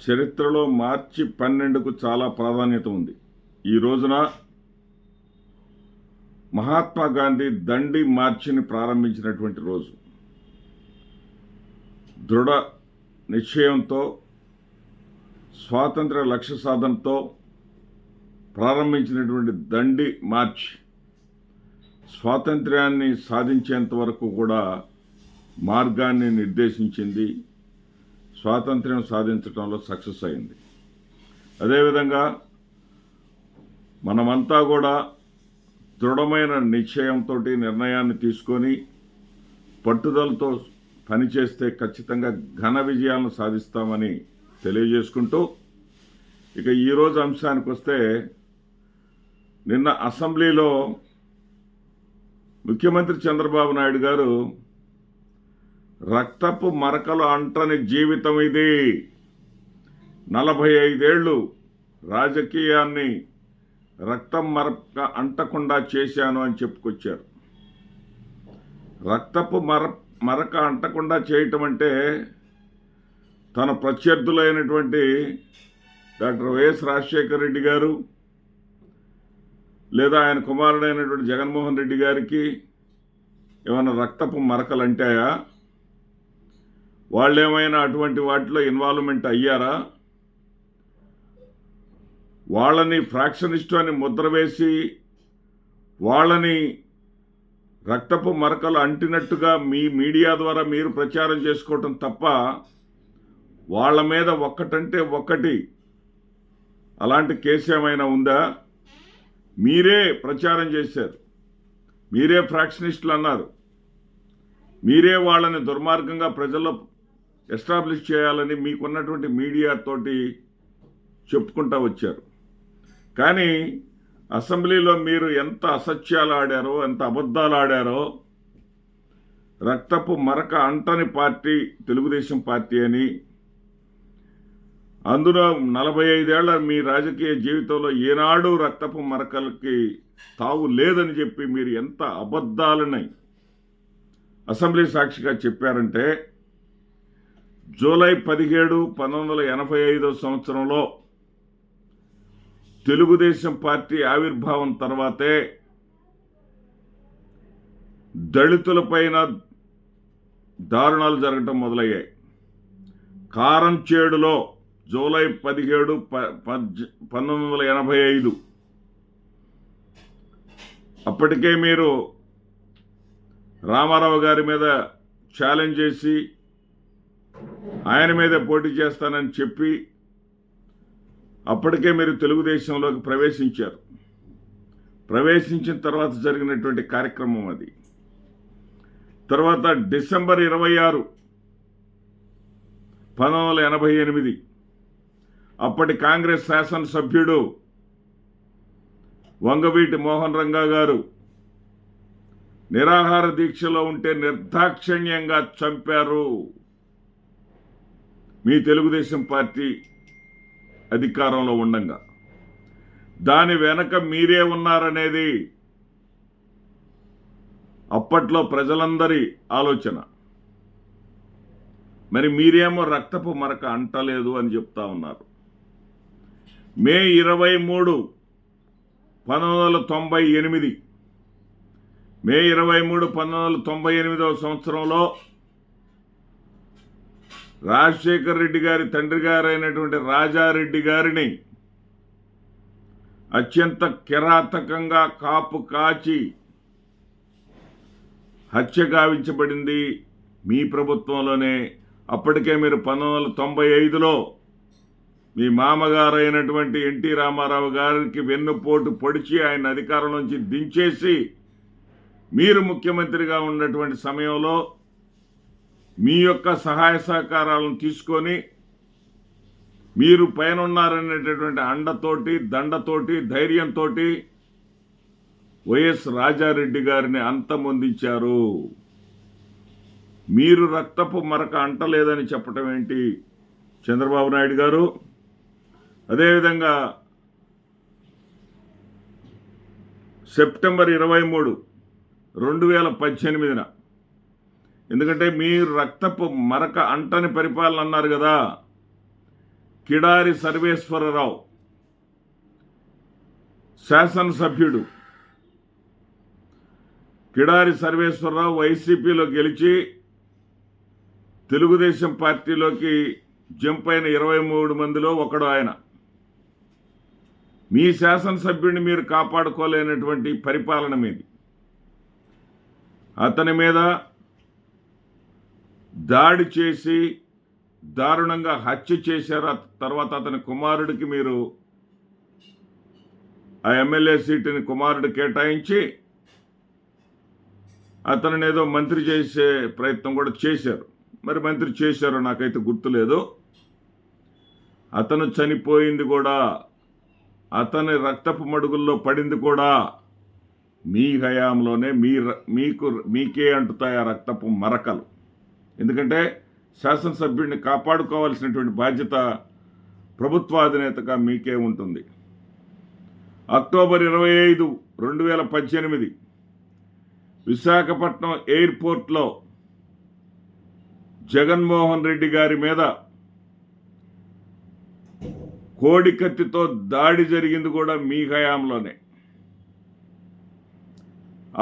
చరిత్రలో మార్చి 12కు చాలా ప్రాధాన్యత ఉంది. ఈ రోజున మహాత్మా గాంధీ దండి మార్చిని ప్రారంభించినటువంటి రోజు. దృఢ నిశ్చయంతో స్వాతంత్ర లక్ష్య సాధనతో ప్రారంభించినటువంటి దండి మార్చ్ స్వాతంత్ర్యాన్ని సాధించేంత వరకు కూడా మార్గాన్ని నిర్దేశించింది. స్వాతంత్ర్యం సాధించడంలో సక్సెస్ అయింది. అదేవిధంగా మనమంతా కూడా దృఢమైన నిశ్చయంతో నిర్ణయాన్ని తీసుకొని పట్టుదలతో పనిచేస్తే ఖచ్చితంగా ఘన విజయాలను సాధిస్తామని తెలియజేసుకుంటూ, ఇక ఈరోజు అంశానికి వస్తే, నిన్న అసెంబ్లీలో ముఖ్యమంత్రి చంద్రబాబు నాయుడు గారు రక్తపు మరకలు అంటని జీవితం ఇది, 45 ఏళ్ళు రాజకీయాన్ని రక్తం మరక అంటకుండా చేశాను అని చెప్పుకొచ్చారు. రక్తపు మరక అంటకుండా చేయటం అంటే తన ప్రత్యర్థులైనటువంటి డాక్టర్ వైఎస్ రాజశేఖర రెడ్డి గారు లేదా ఆయన కుమారుడైనటువంటి జగన్మోహన్ రెడ్డి గారికి ఏమైనా రక్తపు మరకలు అంటాయా? వాళ్ళేమైనా అటువంటి వాటిలో ఇన్వాల్వ్మెంట్ అయ్యారా? వాళ్ళని ఫ్రాక్షనిస్టు అని ముద్ర వేసి వాళ్ళని రక్తపు మరకలు అంటినట్టుగా మీ మీడియా ద్వారా మీరు ప్రచారం చేసుకోవటం తప్ప వాళ్ళ మీద ఒక్కటంటే ఒక్కటి అలాంటి కేసు ఏమైనా ఉందా? మీరే ప్రచారం చేశారు, మీరే ఫ్రాక్షనిస్టులు అన్నారు, మీరే వాళ్ళని దుర్మార్గంగా ప్రజల్లో ఎస్టాబ్లిష్ చేయాలని మీకున్నటువంటి మీడియాతోటి చెప్పుకుంటూ వచ్చారు. కానీ అసెంబ్లీలో మీరు ఎంత అసత్యాలు ఆడారో, ఎంత అబద్ధాలు ఆడారో, రక్తపు మరక అంటని పార్టీ తెలుగుదేశం పార్టీ అని, అందులో 45 ఏళ్ల మీ రాజకీయ జీవితంలో ఏనాడు రక్తపు మరకలకి తావు లేదని చెప్పి మీరు ఎంత అబద్ధాలని అసెంబ్లీ సాక్షిగా చెప్పారంటే, జూలై 17, 1985 సంవత్సరంలో తెలుగుదేశం పార్టీ ఆవిర్భావం తర్వాతే దళితులపైన దారుణాలు జరగటం మొదలయ్యాయి. కారంచేడులో జూలై 17, 1985 అప్పటికే మీరు రామారావు గారి మీద ఛాలెంజ్ చేసి ఆయన మీదే పోటీ చేస్తానని చెప్పి అప్పటికే మీరు తెలుగుదేశంలోకి ప్రవేశించారు. ప్రవేశించిన తర్వాత జరిగినటువంటి కార్యక్రమం అది. తర్వాత డిసెంబర్ 26, 1988 అప్పటి కాంగ్రెస్ శాసనసభ్యుడు వంగవీటి మోహన్ రంగా గారు నిరాహార దీక్షలో ఉంటే నిర్దాక్షిణ్యంగా చంపారు. మీ తెలుగుదేశం పార్టీ అధికారంలో ఉండంగా దాని వెనక మీరే ఉన్నారనేది అప్పట్లో ప్రజలందరి ఆలోచన. మరి మీరేమో రక్తపు మరక అంటలేదు అని చెప్తా ఉన్నారు. మే 23, 1998 మే 23, 1998 సంవత్సరంలో రాజశేఖర రెడ్డి గారి తండ్రి గారైనటువంటి రాజారెడ్డి గారిని అత్యంత కిరాతకంగా కాపు కాచి హత్య గావించబడింది మీ ప్రభుత్వంలోనే. అప్పటికే మీరు 1995లో మీ మామగారైనటువంటి ఎన్టీ రామారావు గారికి వెన్నుపోటు పొడిచి ఆయన అధికారం నుంచి దించేసి మీరు ముఖ్యమంత్రిగా ఉన్నటువంటి సమయంలో మీ యొక్క సహాయ సహకారాలను తీసుకొని మీరు పైన ఉన్నారనేటటువంటి అండతోటి, దండతోటి, ధైర్యంతో వైఎస్ రాజారెడ్డి గారిని అంతమొందించారు. మీరు రక్తపు మరక అంటలేదని చెప్పటం ఏంటి చంద్రబాబు నాయుడు గారు? అదేవిధంగా సెప్టెంబర్ 23, 2018 ఎందుకంటే మీరు రక్తపు మరక అంటని పరిపాలన అన్నారు కదా, కిడారి సర్వేశ్వరరావు శాసనసభ్యుడు. కిడారి సర్వేశ్వరరావు వైసీపీలో గెలిచి తెలుగుదేశం పార్టీలోకి జంప్ అయిన 23 మందిలో ఒకడు ఆయన. మీ శాసనసభ్యుడిని మీరు కాపాడుకోలేనటువంటి పరిపాలన మీది. అతని మీద దాడి చేసి దారుణంగా హత్య చేశారు. తర్వాత అతని కుమారుడికి మీరు ఆ ఎమ్మెల్యే సీటుని కుమారుడు కేటాయించి అతనిని ఏదో మంత్రి చేసే ప్రయత్నం కూడా చేశారు. మరి మంత్రి చేశారో నాకైతే గుర్తులేదు. అతను చనిపోయింది కూడా, అతని రక్తపు మడుగుల్లో పడింది కూడా మీ హయాంలోనే. మీకే అంటుతాయి ఆ రక్తపు మరకలు. ఎందుకంటే శాసనసభ్యుడిని కాపాడుకోవాల్సినటువంటి బాధ్యత ప్రభుత్వాధినేతగా మీకే ఉంటుంది. అక్టోబర్ 25, 2018 విశాఖపట్నం ఎయిర్పోర్ట్లో జగన్మోహన్ రెడ్డి గారి మీద కోడి కత్తితో దాడి జరిగింది కూడా మీ హయాంలోనే.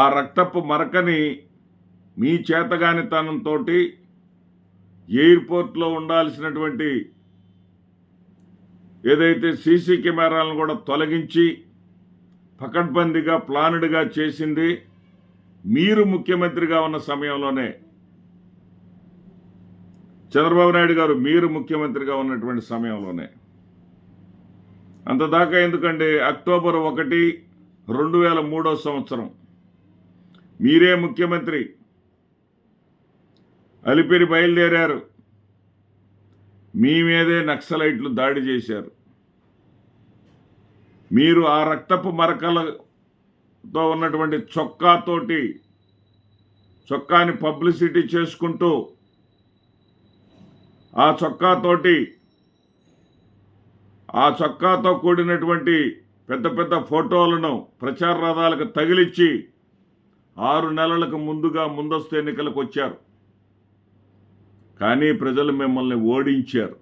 ఆ రక్తపు మరకని మీ చేతగానితనంతో ఎయిర్పోర్ట్లో ఉండాల్సినటువంటి ఏదైతే సీసీ కెమెరాలను కూడా తొలగించి పకడ్బందీగా ప్లానుడ్గా చేసింది మీరు ముఖ్యమంత్రిగా ఉన్న సమయంలోనే. చంద్రబాబు నాయుడు గారు మీరు ముఖ్యమంత్రిగా ఉన్నటువంటి సమయంలోనే. అంతదాకా ఎందుకండి? అక్టోబర్ 1, 2003 మీరే ముఖ్యమంత్రి. అలిపిరి బయలుదేరారు. మీ మీదే నక్సలైట్లు దాడి చేశారు. మీరు ఆ రక్తపు మరకలతో ఉన్నటువంటి చొక్కాని పబ్లిసిటీ చేసుకుంటూ ఆ చొక్కాతో కూడినటువంటి పెద్ద పెద్ద ఫోటోలను ప్రచార రథాలకు తగిలిచ్చి 6 నెలలకు ముందస్తు ఎన్నికలకు వచ్చారు. కానీ ప్రజలు మిమ్మల్ని ఓడించారు.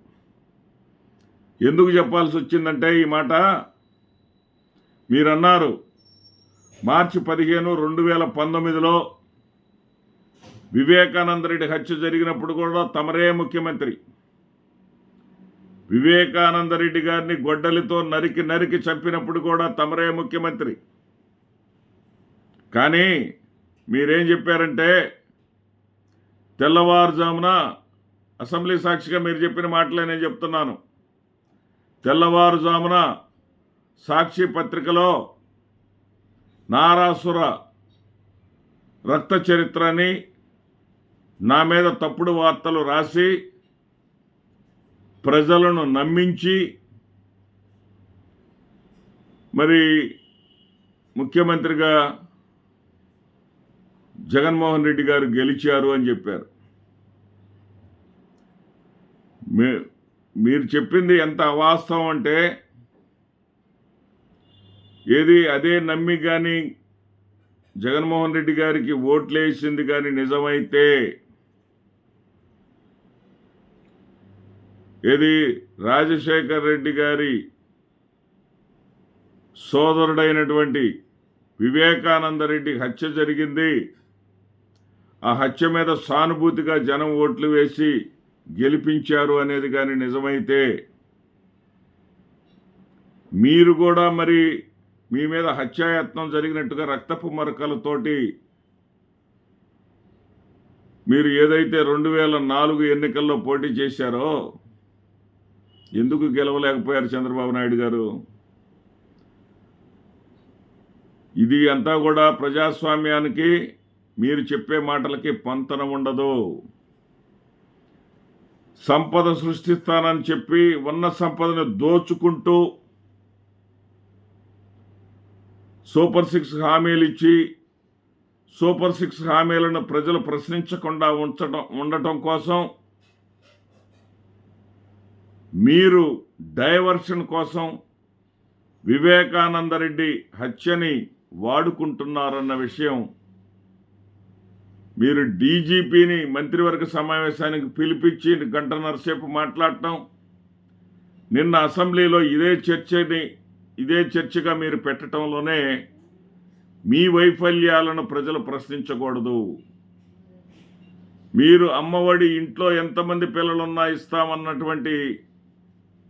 ఎందుకు చెప్పాల్సి వచ్చిందంటే ఈ మాట, మీరన్నారు మార్చి 15, 2019లో వివేకానందరెడ్డి హత్య జరిగినప్పుడు కూడా తమరే ముఖ్యమంత్రి. వివేకానందరెడ్డి గారిని గొడ్డలితో నరికి చంపినప్పుడు కూడా తమరే ముఖ్యమంత్రి. కానీ మీరేం చెప్పారంటే, తెల్లవారుజామున అసెంబ్లీ సాక్షిగా మీరు చెప్పిన మాటలే నేను చెప్తున్నాను. తెల్లవారుజామున సాక్షి పత్రికలో నారాసుర రక్త చరిత్రని నా మీద తప్పుడు వార్తలు రాసి ప్రజలను నమ్మించి మరి ముఖ్యమంత్రిగా జగన్మోహన్ రెడ్డి గారు గెలిచారు అని చెప్పారు. మీరు చెప్పింది ఎంత అవాస్తవం అంటే, అదే నమ్మి కానీ జగన్మోహన్ రెడ్డి గారికి ఓట్లేసింది కానీ నిజమైతే, రాజశేఖర్ రెడ్డి గారి సోదరుడైనటువంటి వివేకానందరెడ్డి హత్య జరిగింది, ఆ హత్య మీద సానుభూతిగా జనం ఓట్లు వేసి గెలిపించారు అనేది కానీ నిజమైతే, మీరు కూడా మరి మీ మీద హత్యాయత్నం జరిగినట్టుగా రక్తపు మరకలతోటి మీరు ఏదైతే 2004 ఎన్నికల్లో పోటీ చేశారో ఎందుకు గెలవలేకపోయారు చంద్రబాబు నాయుడు గారు? ఇది అంతా కూడా ప్రజాస్వామ్యానికి మీరు చెప్పే మాటలకి పొంతన ఉండదు. సంపద సృష్టిస్తానని చెప్పి ఉన్న సంపదను దోచుకుంటూ సూపర్ 6 హామీలు ఇచ్చి సూపర్ 6 హామీలను ప్రజలు ప్రశ్నించకుండా ఉండటం కోసం మీరు డైవర్షన్ కోసం వివేకానందరెడ్డి హత్యని వాడుకుంటున్నారన్న విషయం మీరు డీజీపీని మంత్రివర్గ సమావేశానికి పిలిపించి 1.5 గంటల సేపు మాట్లాడటం, నిన్న అసెంబ్లీలో ఇదే చర్చగా మీరు పెట్టడంలోనే మీ వైఫల్యాలను ప్రజలు ప్రశ్నించకూడదు. మీరు అమ్మఒడి ఇంట్లో ఎంతమంది పిల్లలున్నా ఇస్తామన్నటువంటి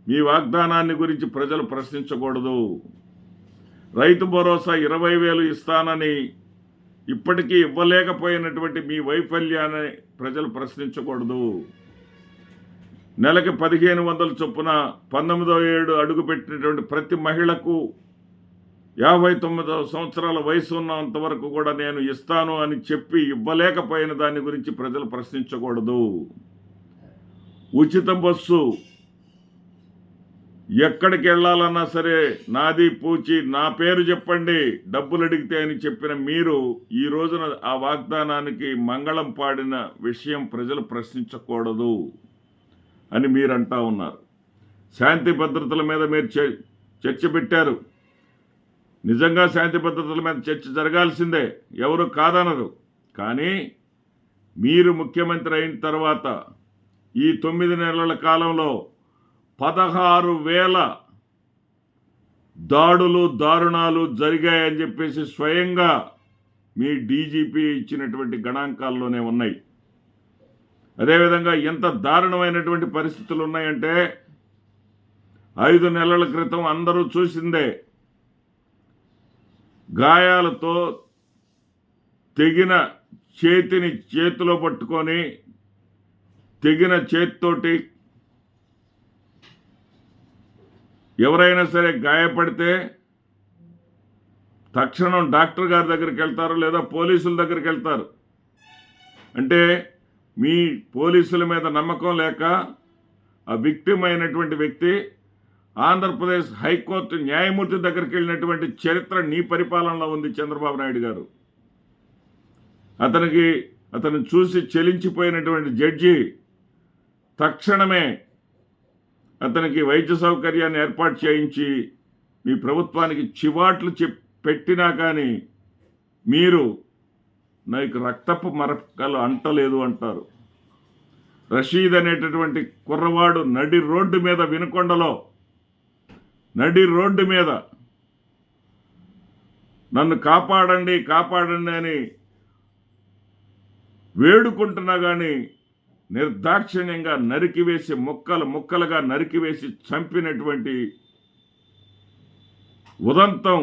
మీ వాగ్దానాన్ని గురించి ప్రజలు ప్రశ్నించకూడదు. రైతు భరోసా 20,000 ఇస్తానని ఇప్పటికీ ఇవ్వలేకపోయినటువంటి మీ వైఫల్యాన్ని ప్రజలు ప్రశ్నించకూడదు. నెలకి 1,500 చొప్పున 19వ ఏడు అడుగుపెట్టినటువంటి ప్రతి మహిళకు 59 సంవత్సరాల వయసు ఉన్నంత వరకు కూడా నేను ఇస్తాను అని చెప్పి ఇవ్వలేకపోయిన దాని గురించి ప్రజలు ప్రశ్నించకూడదు. ఉచిత బస్సు ఎక్కడికి వెళ్ళాలన్నా సరే నాది పూచి నా పేరు చెప్పండి డబ్బులు అడిగితే అని చెప్పిన మీరు ఈ రోజున ఆ వాగ్దానానికి మంగళం పాడిన విషయం ప్రజలు ప్రశ్నించకూడదు అని మీరు అంటా ఉన్నారు. శాంతి భద్రతల మీద మీరు చర్చ పెట్టారు. నిజంగా శాంతి భద్రతల మీద చర్చ జరగాల్సిందే, ఎవరు కాదనరు. కానీ మీరు ముఖ్యమంత్రి అయిన తర్వాత ఈ 9 నెలల కాలంలో 16,000 దాడులు దారుణాలు జరిగాయని చెప్పేసి స్వయంగా మీ డీజీపీ ఇచ్చినటువంటి గణాంకాల్లోనే ఉన్నాయి. అదేవిధంగా ఎంత దారుణమైనటువంటి పరిస్థితులు ఉన్నాయంటే 5 నెలల క్రితం అందరూ చూసిందే, గాయాలతో తెగిన చేతిని చేతిలో పట్టుకొని తెగిన చేతితోటి ఎవరైనా సరే గాయపడితే తక్షణం డాక్టర్ గారి దగ్గరికి వెళ్తారు, లేదా పోలీసుల దగ్గరికి వెళ్తారు. అంటే మీ పోలీసుల మీద నమ్మకం లేక ఆ విక్టిమ్ అయినటువంటి వ్యక్తి ఆంధ్రప్రదేశ్ హైకోర్టు న్యాయమూర్తి దగ్గరికి వెళ్ళినటువంటి చరిత్ర నీ పరిపాలనలో ఉంది చంద్రబాబు నాయుడు గారు. అతను చూసి చెలించిపోయినటువంటి జడ్జి తక్షణమే అతనికి వైద్య సౌకర్యాన్ని ఏర్పాటు చేయించి మీ ప్రభుత్వానికి చివాట్లు పెట్టినా కానీ మీరు నాకు రక్తపు మరకలు అంటలేదు అంటారు. రషీద్ అనేటటువంటి కుర్రవాడు నడి రోడ్డు మీద వినుకొండలో నడి మీద నన్ను కాపాడండి కాపాడండి అని వేడుకుంటున్నా కానీ నిర్దాక్షిణ్యంగా నరికివేసి ముక్కలుగా నరికివేసి చంపినటువంటి ఉదంతం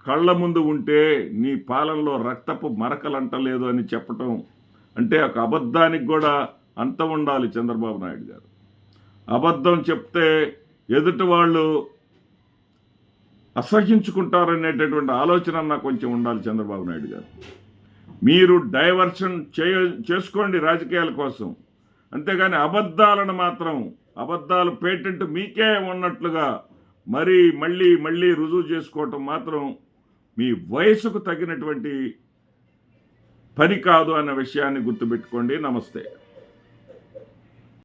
కళ్ళ ముందు ఉంటే నీ పాలనలో రక్తపు మరకలంటలేదు అని చెప్పటం అంటే ఒక అబద్ధానికి కూడా అంతం ఉండాలి చంద్రబాబు నాయుడు గారు. అబద్ధం చెప్తే ఎదుటి వాళ్ళు అసహించుకుంటారనేటటువంటి ఆలోచన నాకు కొంచెం ఉండాలి చంద్రబాబు నాయుడు గారు. మీరు డైవర్షన్ చేసుకోండి రాజకీయాల కోసం, అంతేగాని అబద్ధాలు పేటెంట్ మీకే ఉన్నట్లుగా మళ్ళీ రుజువు చేసుకోవటం మాత్రం మీ వయసుకు తగినటువంటి పని కాదు అన్న విషయాన్ని గుర్తుపెట్టుకోండి. నమస్తే.